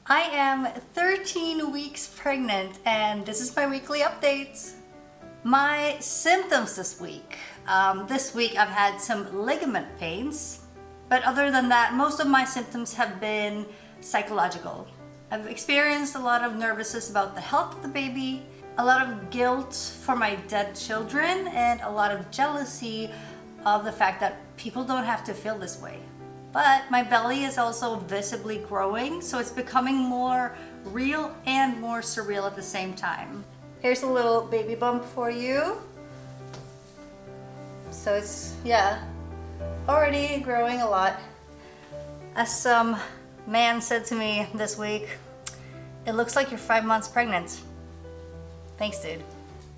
I am 13 weeks pregnant and this is my weekly update. My symptoms this week. This week I've had some ligament pains, but other than that, most of my symptoms have been psychological. I've experienced a lot of nervousness about the health of the baby, a lot of guilt for my dead children, and a lot of jealousy of the fact that people don't have to feel this way. But my belly is also visibly growing, so it's becoming more real and more surreal at the same time. Here's a little baby bump for you. So it's, already growing a lot. As some man said to me this week, it looks like you're 5 months pregnant. Thanks, dude.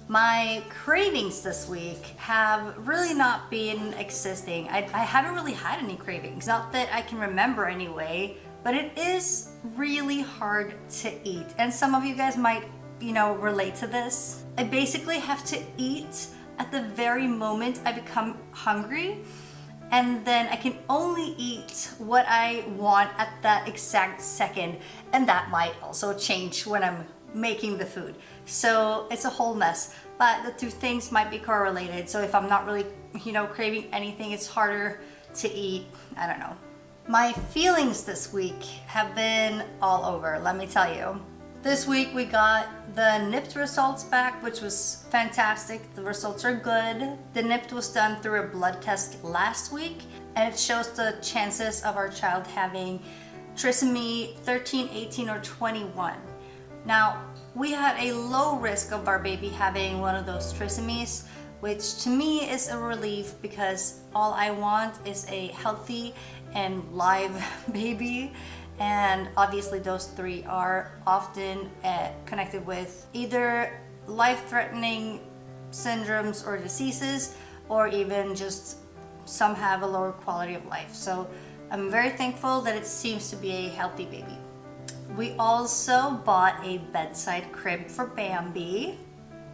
My cravings this week have really not been existing. I haven't really had any cravings, not that I can remember anyway, but it is really hard to eat. And some of you guys might, relate to this. I basically have to eat at the very moment I become hungry, and then I can only eat what I want at that exact second, and that might also change when I'm making the food. So it's a whole mess, but the two things might be correlated. So if I'm not really, craving anything, it's harder to eat. I don't know. My feelings this week have been all over, let me tell you. This week we got the NIPT results back, which was fantastic. The results are good. The NIPT was done through a blood test last week, and it shows the chances of our child having trisomy 13, 18, or 21. Now, we had a low risk of our baby having one of those trisomies, which to me is a relief because all I want is a healthy and live baby. And obviously those three are often connected with either life-threatening syndromes or diseases, or even just some have a lower quality of life. So I'm very thankful that it seems to be a healthy baby. We also bought a bedside crib for Bambi,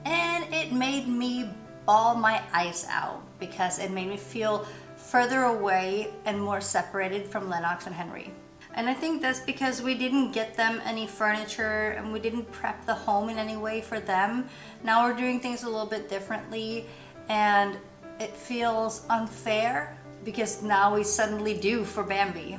and it made me bawl my eyes out because it made me feel further away and more separated from Lennox and Henry. And I think that's because we didn't get them any furniture and we didn't prep the home in any way for them. Now we're doing things a little bit differently, and it feels unfair because now we suddenly do for Bambi.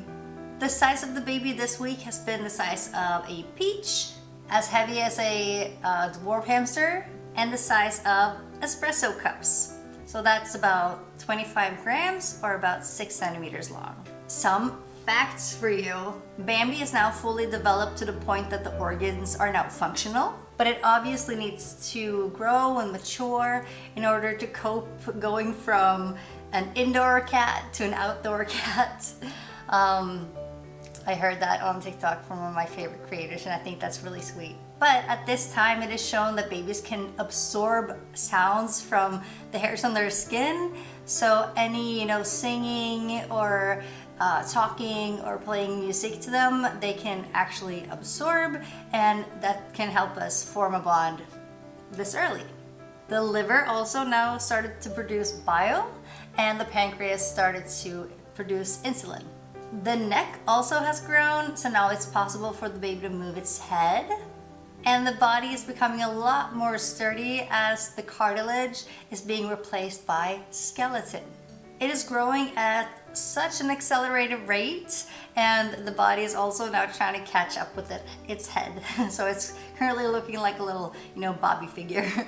The size of the baby this week has been the size of a peach, as heavy as a dwarf hamster, and the size of espresso cups. So that's about 25 grams or about 6 centimeters long. Some facts for you. Bambi is now fully developed to the point that the organs are now functional, but it obviously needs to grow and mature in order to cope going from an indoor cat to an outdoor cat. I heard that on TikTok from one of my favorite creators, and I think that's really sweet. But at this time, it is shown that babies can absorb sounds from the hairs on their skin. So any, singing or talking or playing music to them, they can actually absorb, and that can help us form a bond this early. The liver also now started to produce bile, and the pancreas started to produce insulin. The neck also has grown, so now it's possible for the baby to move its head. And the body is becoming a lot more sturdy as the cartilage is being replaced by skeleton. It is growing at such an accelerated rate, and the body is also now trying to catch up with its head. So it's currently looking like a little, Bobby figure.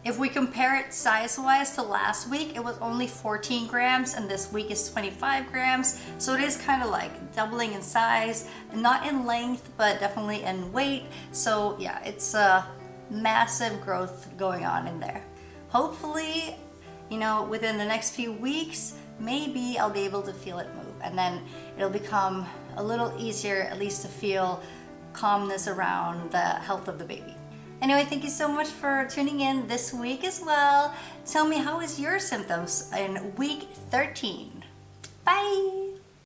If we compare it size-wise to last week, it was only 14 grams, and this week is 25 grams. So it is kind of like doubling in size, not in length, but definitely in weight. So yeah, it's a massive growth going on in there. Hopefully, within the next few weeks, maybe I'll be able to feel it move, and then it'll become a little easier at least to feel calmness around the health of the baby. Anyway, thank you so much for tuning in this week as well. Tell me, how is your symptoms in week 13? Bye!